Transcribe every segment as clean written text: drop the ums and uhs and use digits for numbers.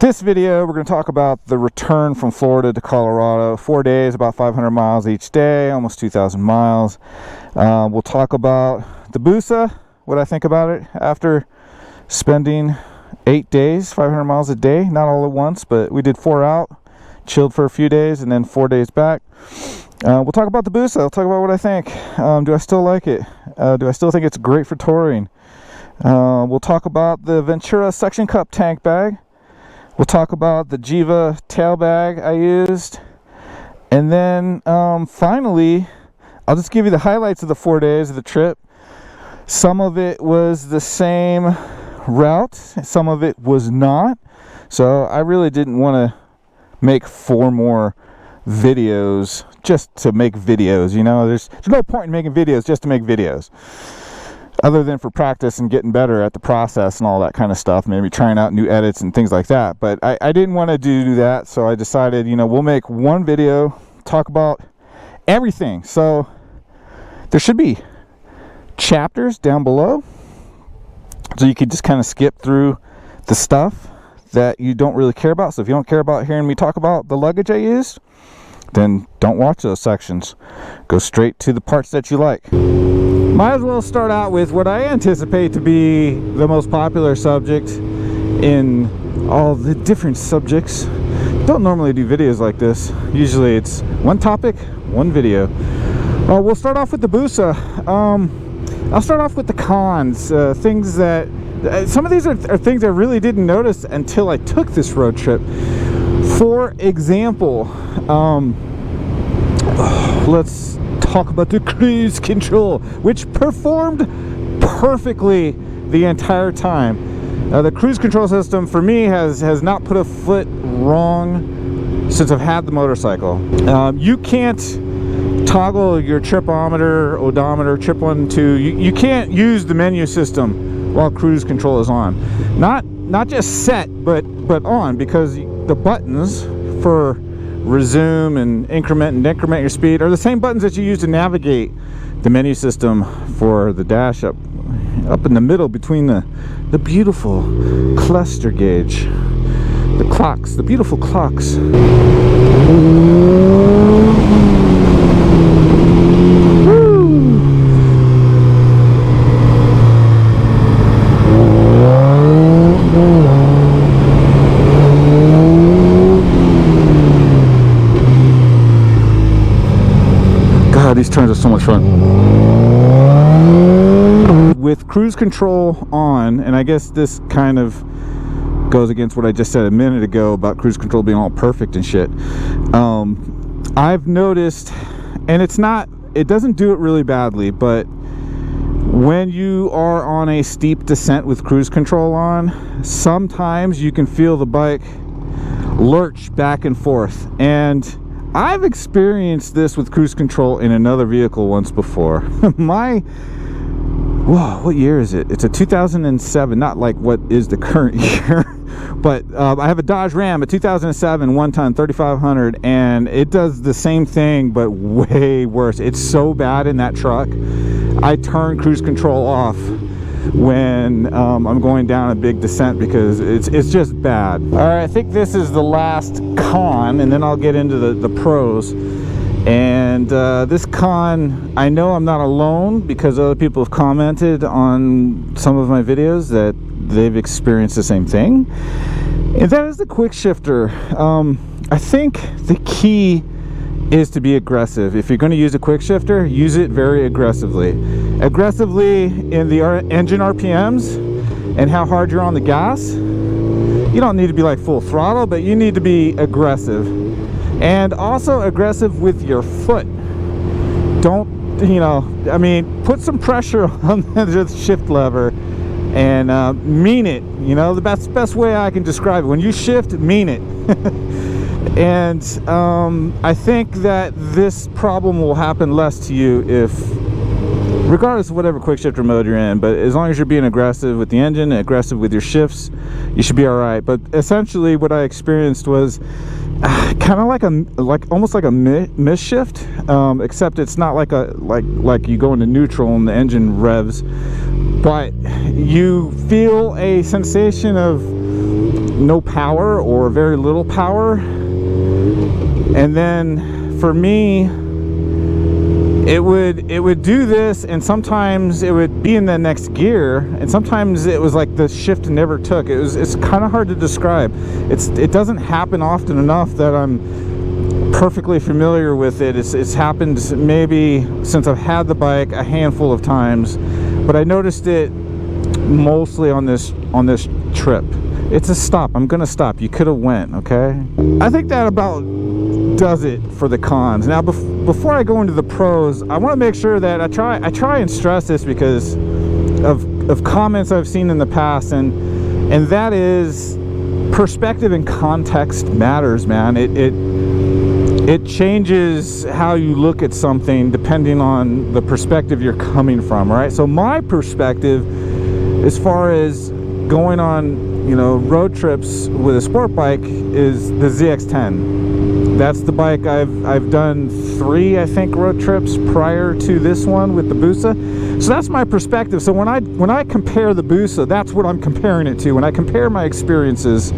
This video, we're going to talk about the return from Florida to Colorado. 4 days, about 500 miles each day, almost 2,000 miles. We'll talk about the Busa, what I think about it after spending 8 days, 500 miles a day. Not all at once, but we did 4 out, chilled for a few days, and then 4 days back. We'll talk about the Busa. I'll talk about what I think. Do I still like it? Do I still think it's great for touring? We'll talk about the Ventura suction cup tank bag. We'll talk about the Givi Tail Bag I used. And then finally, I'll just give you the highlights of the 4 days of the trip. Some of it was the same route, some of it was not. So I really didn't want to make 4 more videos just to make videos, you know. There's no point in making videos just to make videos, other than for practice and getting better at the process and all that kind of stuff, maybe trying out new edits and things like that. But I didn't want to do that, so I decided, you know, we'll make one video, talk about everything. So there should be chapters down below, so you could just kind of skip through the stuff that you don't really care about. So if you don't care about hearing me talk about the luggage I used, then don't watch those sections. Go straight to the parts that you like. Might as well start out with what I anticipate to be the most popular subject in all the different subjects. Don't normally do videos like this. Usually it's one topic, one video. We'll start off with the Busa. I'll start off with the cons, things that some of these are things I really didn't notice until I took this road trip. For example, let's talk about the cruise control, which performed perfectly the entire time. The cruise control system for me has not put a foot wrong since I've had the motorcycle. You can't toggle your tripometer, odometer, trip 1, 2. You can't use the menu system while cruise control is on. Not just set, but on, because the buttons for resume and increment your speed are the same buttons that you use to navigate the menu system for the dash up in the middle between the beautiful cluster gauge, the clocks, the beautiful clocks. These turns are so much fun. With cruise control on, and I guess this kind of goes against what I just said a minute ago about cruise control being all perfect and shit. I've noticed, and it doesn't do it really badly, but when you are on a steep descent with cruise control on, sometimes you can feel the bike lurch back and forth. And I've experienced this with cruise control in another vehicle once before. What year is it? It's a 2007, not like what is the current year, but I have a Dodge Ram, a 2007 1-ton 3500, and it does the same thing but way worse. It's so bad in that truck. I turn cruise control off when I'm going down a big descent because it's just bad. All right, I think this is the last con, and then I'll get into the pros. And this con, I know I'm not alone, because other people have commented on some of my videos that they've experienced the same thing, and that is the quick shifter. I think the key is to be aggressive. If you're going to use a quick shifter, use it very aggressively in the engine RPMs and how hard you're on the gas. You don't need to be like full throttle, but you need to be aggressive, and also aggressive with your foot. Don't, you know, I mean, put some pressure on the shift lever and mean it. You know, the best way I can describe it: when you shift, mean it. And I think that this problem will happen less to you regardless of whatever quick shifter mode you're in. But as long as you're being aggressive with the engine, aggressive with your shifts, you should be all right. But essentially what I experienced was kind of almost like a miss shift, except it's not like you go into neutral and the engine revs, but you feel a sensation of no power or very little power. And then for me, it would do this, and sometimes it would be in the next gear, and sometimes it was like the shift never took. It's kind of hard to describe. It doesn't happen often enough that I'm perfectly familiar with it. It's happened maybe since I've had the bike a handful of times, but I noticed it mostly on this trip. It's a stop. I'm gonna stop. You could have went, okay? I think that about does it for the cons. Now before I go into the pros, I want to make sure that I try and stress this because of comments I've seen in the past, and that is perspective and context matters, man. It changes how you look at something depending on the perspective you're coming from, right? So my perspective as far as going on, you know, road trips with a sport bike is the ZX10. That's the bike I've done 3, I think, road trips prior to this one with the Busa. So that's my perspective. So when I compare the Busa, that's what I'm comparing it to. When I compare my experiences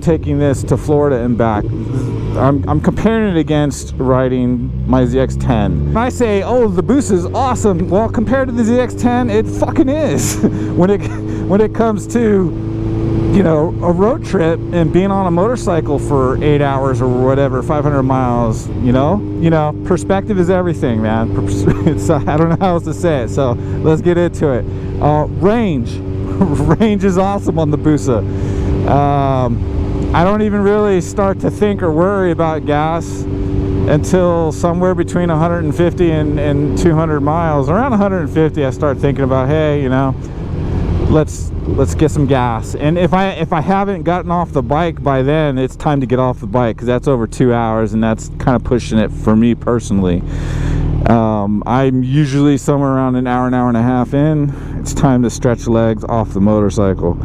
taking this to Florida and back, I'm comparing it against riding my ZX10. When I say, oh, the Busa is awesome, well, compared to the ZX10, it fucking is. when it comes to, you know, a road trip and being on a motorcycle for 8 hours or whatever, 500 miles, you know, perspective is everything, man. It's, I don't know how else to say it, so let's get into it. Range is awesome on the Busa. I don't even really start to think or worry about gas until somewhere between 150 and 200 miles. Around 150, I start thinking about, hey, you know, let's get some gas. And if I haven't gotten off the bike by then, it's time to get off the bike, because that's over 2 hours, and that's kind of pushing it for me personally. I'm usually somewhere around an hour and a half in. It's time to stretch legs off the motorcycle.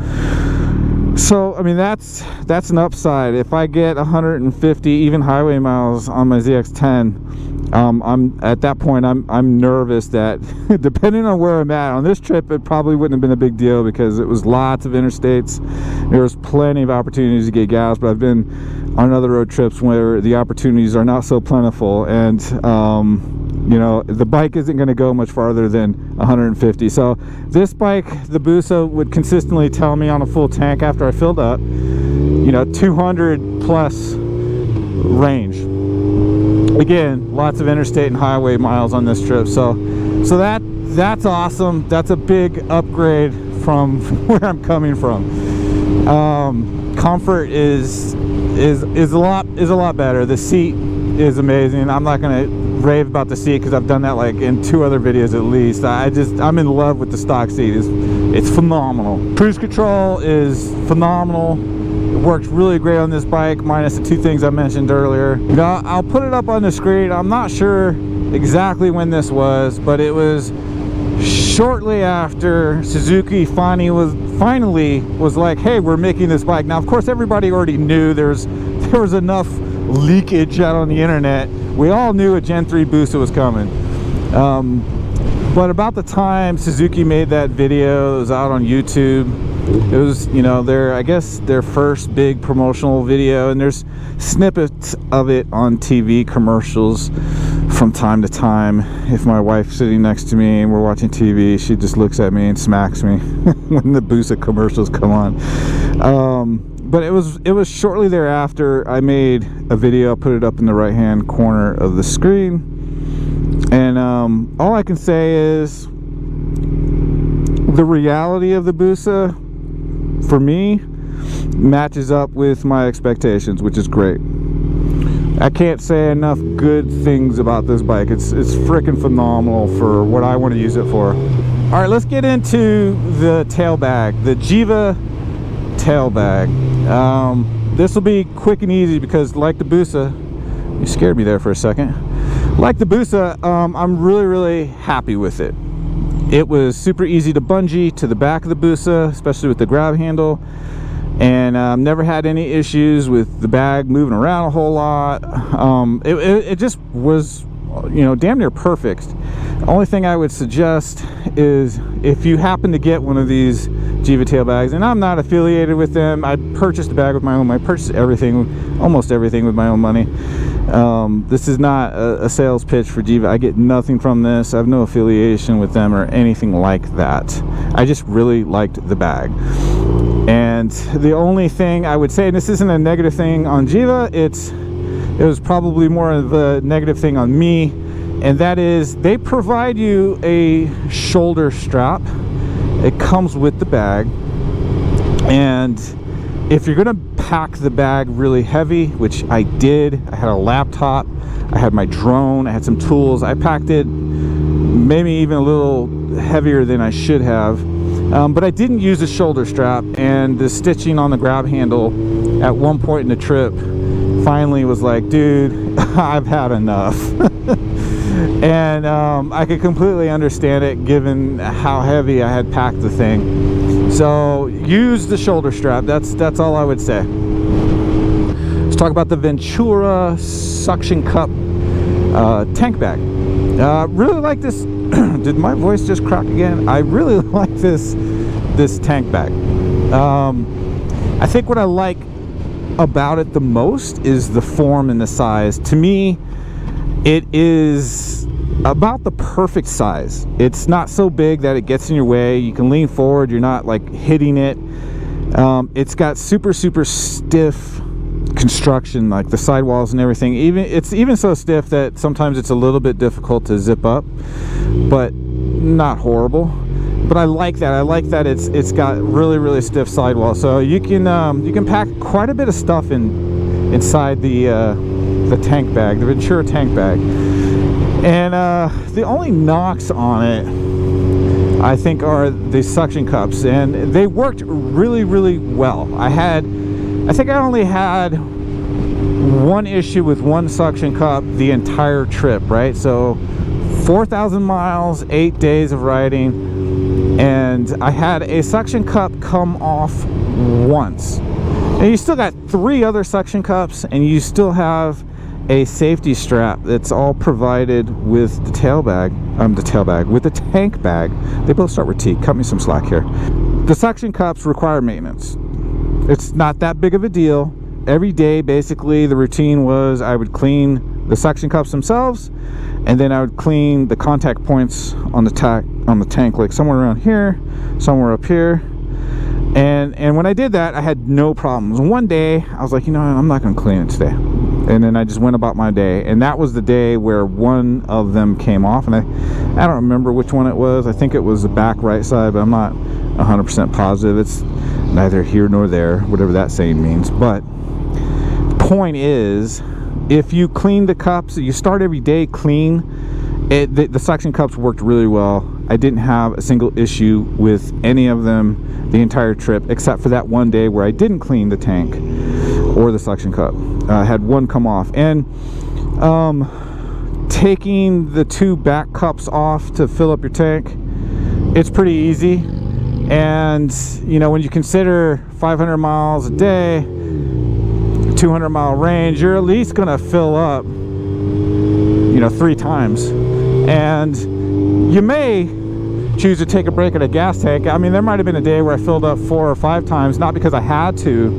So I mean, that's an upside. If I get 150 even highway miles on my ZX10, I'm at that point I'm nervous that depending on where I'm at on this trip, it probably wouldn't have been a big deal because it was lots of interstates. There was plenty of opportunities to get gas, but I've been on other road trips where the opportunities are not so plentiful, and you know, the bike isn't going to go much farther than 150. So this bike, the Busa, would consistently tell me on a full tank after I filled up, you know, 200 plus range. Again, lots of interstate and highway miles on this trip, so that's awesome. That's a big upgrade from where I'm coming from. Comfort is a lot better. The seat is amazing. I'm not gonna rave about the seat because I've done that like in 2 other videos at least. I'm in love with the stock seat. It's phenomenal. Cruise control is phenomenal. It works really great on this bike, minus the 2 things I mentioned earlier. You know, I'll put it up on the screen. I'm not sure exactly when this was, but it was shortly after Suzuki finally was like, hey, we're making this bike. Now, of course, everybody already knew there was enough leakage out on the internet. We all knew a Gen 3 Busa was coming. But about the time Suzuki made that video, it was out on YouTube. It was, you know, I guess their first big promotional video, and there's snippets of it on TV commercials from time to time. If my wife's sitting next to me and we're watching TV, she just looks at me and smacks me when the Busa commercials come on. But it was shortly thereafter I made a video. I put it up in the right hand corner of the screen, and all I can say is the reality of the Busa for me matches up with my expectations, which is great. I can't say enough good things about this bike. It's freaking phenomenal for what I want to use it for. All right, let's get into the tail bag, the Givi Tail Bag. This will be quick and easy because, like the Busa, you scared me there for a second. Like the Busa, I'm really happy with it. It was super easy to bungee to the back of the Busa, especially with the grab handle, and never had any issues with the bag moving around a whole lot. It just was, you know, damn near perfect. The only thing I would suggest is if you happen to get one of these Givi Tail Bags, and I'm not affiliated with them. I purchased the bag with my own money. I purchased everything, almost everything, with my own money. This is not a sales pitch for Givi. I get nothing from this. I have no affiliation with them or anything like that. I just really liked the bag. And the only thing I would say, and this isn't a negative thing on Givi, it was probably more of a negative thing on me, and that is they provide you a shoulder strap. It comes with the bag, and if you're gonna pack the bag really heavy, which I did, I had a laptop, I had my drone, I had some tools, I packed it maybe even a little heavier than I should have, but I didn't use the shoulder strap, and the stitching on the grab handle at one point in the trip finally was like, dude, I've had enough. And I could completely understand it given how heavy I had packed the thing. So use the shoulder strap. That's all I would say. Let's talk about the Ventura suction cup tank bag. Really like this. Did my voice just crack again? I really like this tank bag. I think what I like about it the most is the form and the size. To me, it is about the perfect size. It's not so big that it gets in your way. You can lean forward, you're not like hitting it. It's got super stiff construction, like the sidewalls and everything. It's even so stiff that sometimes it's a little bit difficult to zip up, but not horrible. But I like that. I like that it's got really stiff sidewalls, so you can pack quite a bit of stuff inside the tank bag, the Ventura tank bag. And the only knocks on it, I think, are the suction cups, and they worked really well. I think I only had one issue with one suction cup the entire trip, right? So 4,000 miles, 8 days of riding, and I had a suction cup come off once. And you still got 3 other suction cups, and you still have a safety strap that's all provided with the tail bag, with the tank bag. They both start with T. Cut me some slack here. The suction cups require maintenance. It's not that big of a deal. Every day, basically, the routine was I would clean the suction cups themselves, and then I would clean the contact points on the tank, like somewhere around here, somewhere up here. And when I did that, I had no problems. One day, I was like, you know, I'm not going to clean it today. And then I just went about my day. And that was the day where one of them came off. And I don't remember which one it was. I think it was the back right side, but I'm not 100% positive. It's neither here nor there, whatever that saying means. But the point is, if you clean the cups, you start every day clean, the suction cups worked really well. I didn't have a single issue with any of them the entire trip, except for that one day where I didn't clean the tank or the suction cup. I had one come off, and taking the 2 back cups off to fill up your tank, it's pretty easy. And you know, when you consider 500 miles a day, 200-mile range, you're at least gonna fill up, you know, 3 times. And you may choose to take a break at a gas tank. I mean, there might have been a day where I filled up 4 or 5 times, not because I had to,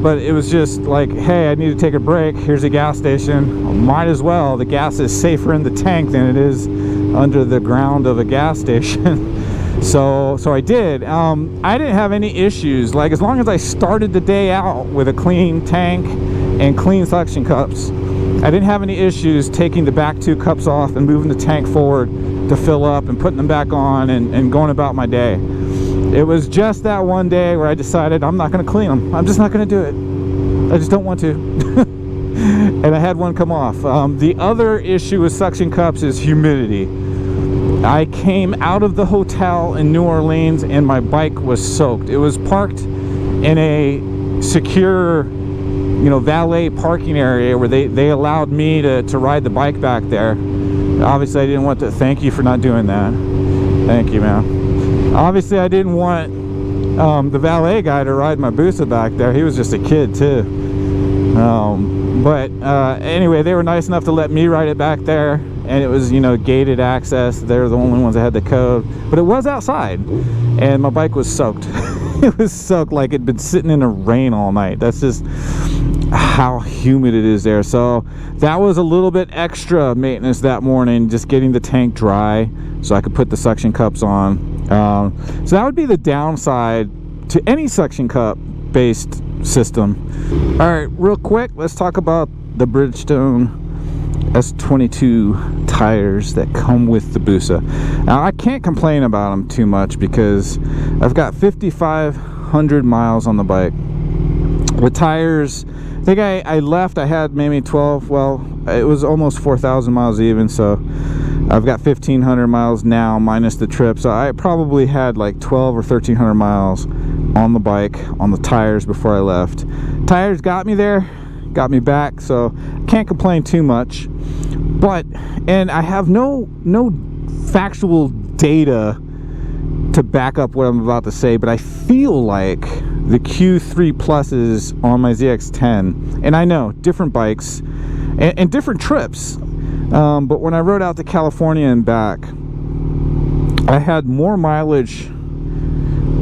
but it was just like, hey, I need to take a break. Here's a gas station. Might as well. The gas is safer in the tank than it is under the ground of a gas station. So I did. I didn't have any issues. Like, as long as I started the day out with a clean tank and clean suction cups, I didn't have any issues taking the back 2 cups off and moving the tank forward to fill up and putting them back on and going about my day. It was just that one day where I decided I'm not going to clean them. I'm just not going to do it. I just don't want to. And I had one come off. The other issue with suction cups is humidity. I came out of the hotel in New Orleans and my bike was soaked. It was parked in a secure, you know, valet parking area where they allowed me to ride the bike back there. Obviously I didn't want to. Thank you for not doing that. Thank you, man. Obviously I didn't want the valet guy to ride my Busa back there. He was just a kid too. But anyway, they were nice enough to let me ride it back there, and it was, you know, gated access. They're the only ones that had the code, but it was outside. and my bike was soaked. It was soaked like it'd been sitting in the rain all night. That's just how humid it is there. So that was a little bit extra maintenance that morning, just getting the tank dry so I could put the suction cups on. So that would be the downside to any suction cup based system. All right, real quick, let's talk about the Bridgestone S22 tires that come with the Busa. Now I can't complain about them too much because I've got 5,500 miles on the bike. The tires, I think I left, I had maybe 12, well, it was almost 4,000 miles even, so I've got 1,500 miles now minus the trip, so I probably had like 12 or 1,300 miles on the bike, on the tires before I left. Tires got me there, got me back, so can't complain too much. But, and I have no factual data to back up what I'm about to say, but I feel like the Q3 Pluses on my ZX10, and I know different bikes and different trips, but when I rode out to California and back, I had more mileage.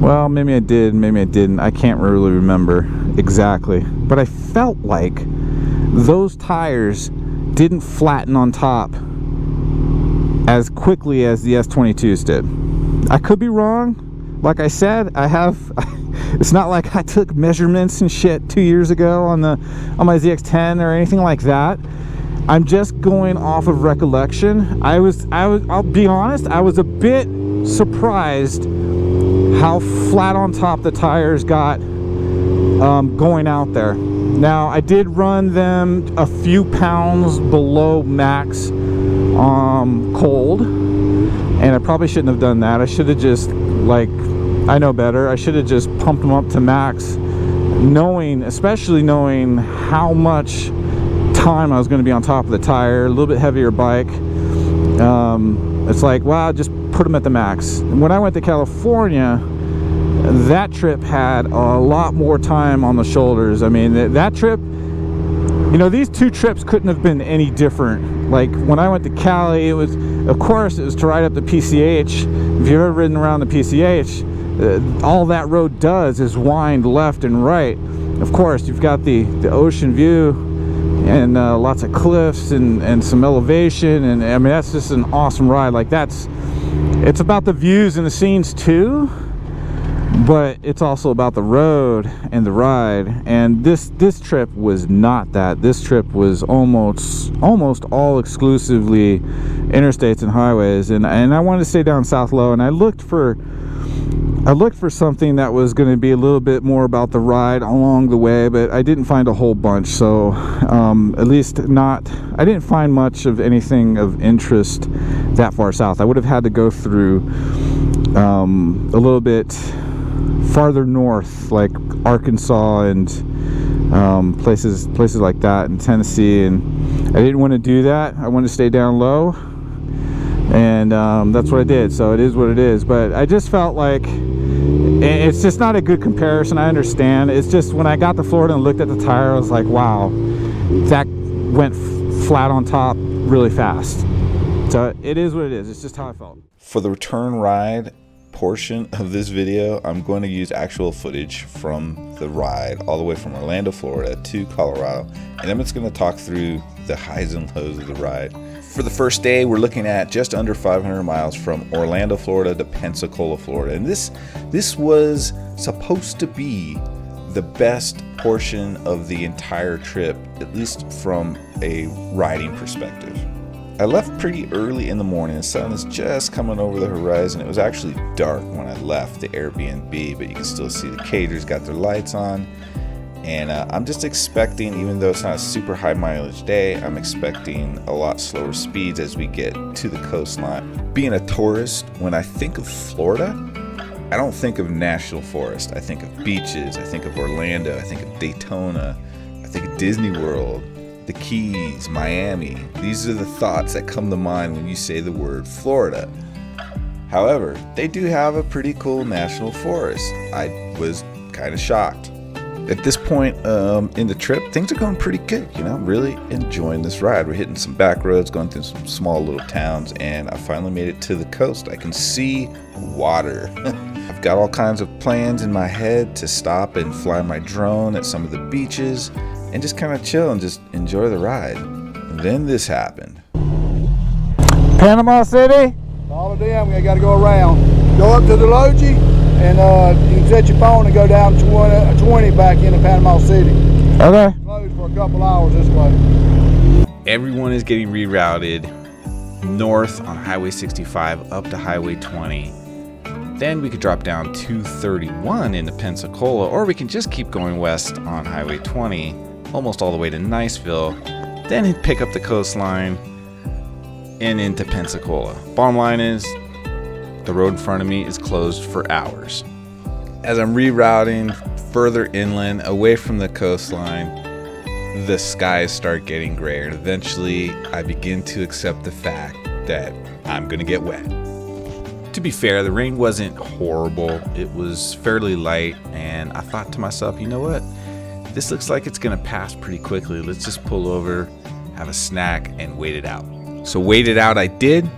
Well, maybe I did, maybe I didn't. I can't really remember exactly, but I felt like those tires didn't flatten on top as quickly as the S22s did. I could be wrong. Like I said, it's not like I took measurements and shit 2 years ago on my ZX10 or anything like that. I'm just going off of recollection. I'll be honest, I was a bit surprised how flat on top the tires got going out there. Now, I did run them a few pounds below max cold, and I probably shouldn't have done that. I should have just, like, I know better, I should have just pumped them up to max, especially knowing how much time I was going to be on top of the tire, a little bit heavier bike. It's like, wow, just put them at the max. And when I went to California, that trip had a lot more time on the shoulders. I mean, that trip, you know, these two trips couldn't have been any different. Like when I went to Cali, it was, of course, it was to ride up the PCH. If you've ever ridden around the PCH, all that road does is wind left and right. Of course, you've got the ocean view and lots of cliffs and some elevation, and I mean, that's just an awesome ride. Like it's about the views and the scenes too, but it's also about the road and the ride. And this trip was not that. This trip was almost all exclusively interstates and highways, and I wanted to stay down South Low, and I looked for something that was going to be a little bit more about the ride along the way, but I didn't find a whole bunch. So at least I didn't find much of anything of interest that far south. I would have had to go through a little bit farther north, like Arkansas and places like that in Tennessee, and I didn't want to do that. I wanted to stay down low, and that's what I did. So it is what it is. But I just felt like it's just not a good comparison. I understand. It's just when I got to Florida and looked at the tire, I was like, wow, that went flat on top really fast. So it is what it is. It's just how I felt. For the return ride portion of this video, I'm going to use actual footage from the ride all the way from Orlando, Florida to Colorado, and I'm just going to talk through the highs and lows of the ride. For the first day, we're looking at just under 500 miles from Orlando, Florida to Pensacola, Florida, and this was supposed to be the best portion of the entire trip, at least from a riding perspective. I left pretty early in the morning. The sun is just coming over the horizon. It was actually dark when I left the Airbnb, but you can still see the caterers got their lights on. And I'm just expecting, even though it's not a super high mileage day, I'm expecting a lot slower speeds as we get to the coastline. Being a tourist, when I think of Florida, I don't think of national forest. I think of beaches. I think of Orlando. I think of Daytona. I think of Disney World, the Keys, Miami. These are the thoughts that come to mind when you say the word Florida. However, they do have a pretty cool national forest. I was kind of shocked. At this point in the trip, things are going pretty good. You know, I'm really enjoying this ride. We're hitting some back roads, going through some small little towns, and I finally made it to the coast. I can see water. I've got all kinds of plans in my head to stop and fly my drone at some of the beaches and just kind of chill and just enjoy the ride. And then this happened. Panama City? All of them, we got to go around. Go up to the luggage, and you can set your phone and go down 20 back into Panama City. Okay. Closed for a couple hours this way. Everyone is getting rerouted north on Highway 65 up to Highway 20. Then we could drop down 231 into Pensacola, or we can just keep going west on Highway 20, almost all the way to Niceville, then pick up the coastline and into Pensacola. Bottom line is, the road in front of me is closed for hours. As I'm rerouting further inland, away from the coastline, the skies start getting grayer, and eventually I begin to accept the fact that I'm gonna get wet. To be fair, the rain wasn't horrible. It was fairly light, and I thought to myself, you know what? This looks like it's gonna pass pretty quickly. Let's just pull over, have a snack, and wait it out. So wait it out I did,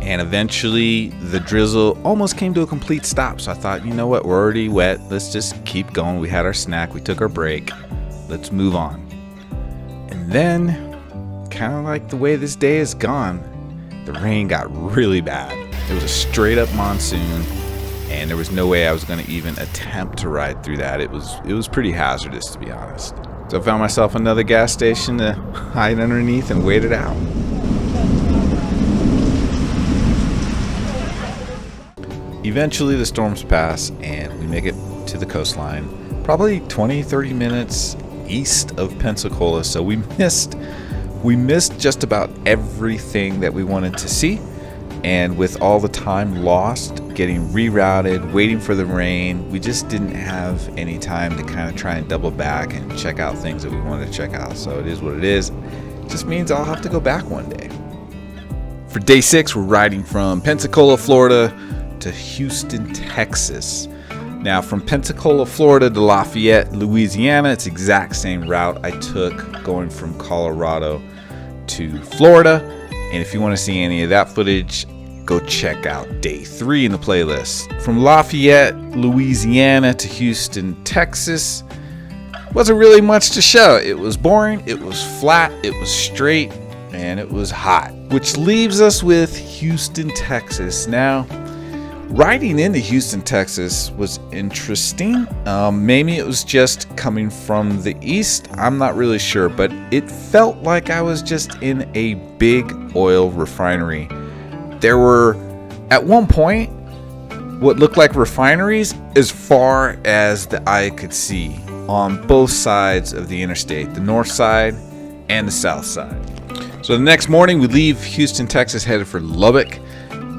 and eventually the drizzle almost came to a complete stop. So I thought, you know what? We're already wet. Let's just keep going. We had our snack. We took our break. Let's move on. And then, kind of like the way this day has gone, the rain got really bad. It was a straight up monsoon, and there was no way I was going to even attempt to ride through that. It was pretty hazardous, to be honest. So I found myself another gas station to hide underneath and wait it out. Eventually the storms pass and we make it to the coastline, probably 20-30 minutes east of Pensacola. So we missed just about everything that we wanted to see, and with all the time lost getting rerouted, waiting for the rain, we just didn't have any time to kind of try and double back and check out things that we wanted to check out. So it is what it is. It just means I'll have to go back one day. For day 6, we're riding from Pensacola, Florida to Houston, Texas. Now from Pensacola, Florida to Lafayette, Louisiana, it's the exact same route I took going from Colorado to Florida. And if you want to see any of that footage, go check out day 3 in the playlist. From Lafayette, Louisiana to Houston, Texas, wasn't really much to show. It was boring, it was flat, it was straight, and it was hot. Which leaves us with Houston, Texas. Now, riding into Houston, Texas was interesting. Maybe it was just coming from the east. I'm not really sure, but it felt like I was just in a big oil refinery. There were, at one point, what looked like refineries as far as the eye could see on both sides of the interstate, the north side and the south side. So the next morning we leave Houston, Texas, headed for Lubbock.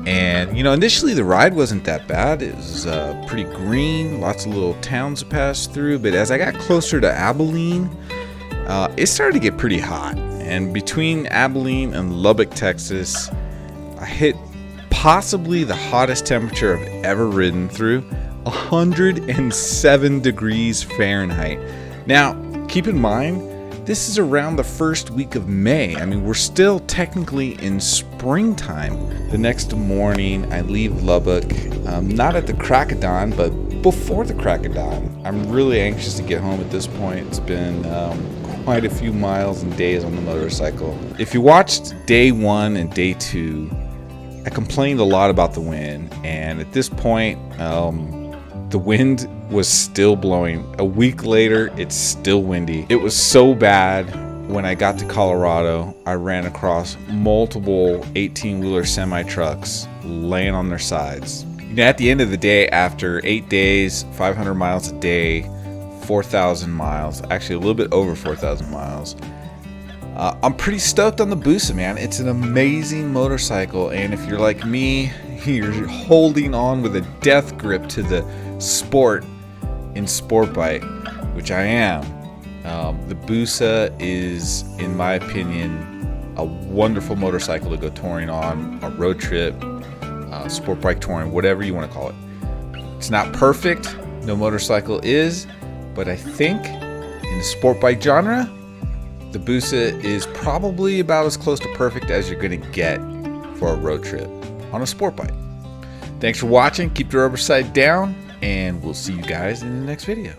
And, you know, initially the ride wasn't that bad. It was pretty green, lots of little towns to pass through. But as I got closer to Abilene, it started to get pretty hot. And between Abilene and Lubbock, Texas, I hit possibly the hottest temperature I've ever ridden through, 107 degrees Fahrenheit. Now, keep in mind, this is around the first week of May. I mean, we're still technically in springtime. The next morning, I leave Lubbock, not at the crack of dawn, but before the crack of dawn. I'm really anxious to get home at this point. It's been quite a few miles and days on the motorcycle. If you watched day 1 and day 2, I complained a lot about the wind, and at this point, the wind was still blowing. A week later, it's still windy. It was so bad when I got to Colorado, I ran across multiple 18-wheeler semi-trucks laying on their sides. You know, at the end of the day, after 8 days, 500 miles a day, 4,000 miles, actually a little bit over 4,000 miles, I'm pretty stoked on the Busa, man. It's an amazing motorcycle, and if you're like me, you're holding on with a death grip to the Sport in Sport Bike, which I am. The Busa is, in my opinion, a wonderful motorcycle to go touring on, a road trip, sport bike touring, whatever you want to call it. It's not perfect, no motorcycle is, but I think in the sport bike genre, the Busa is probably about as close to perfect as you're going to get for a road trip on a sport bike. Thanks for watching. Keep the rubber side down, and we'll see you guys in the next video.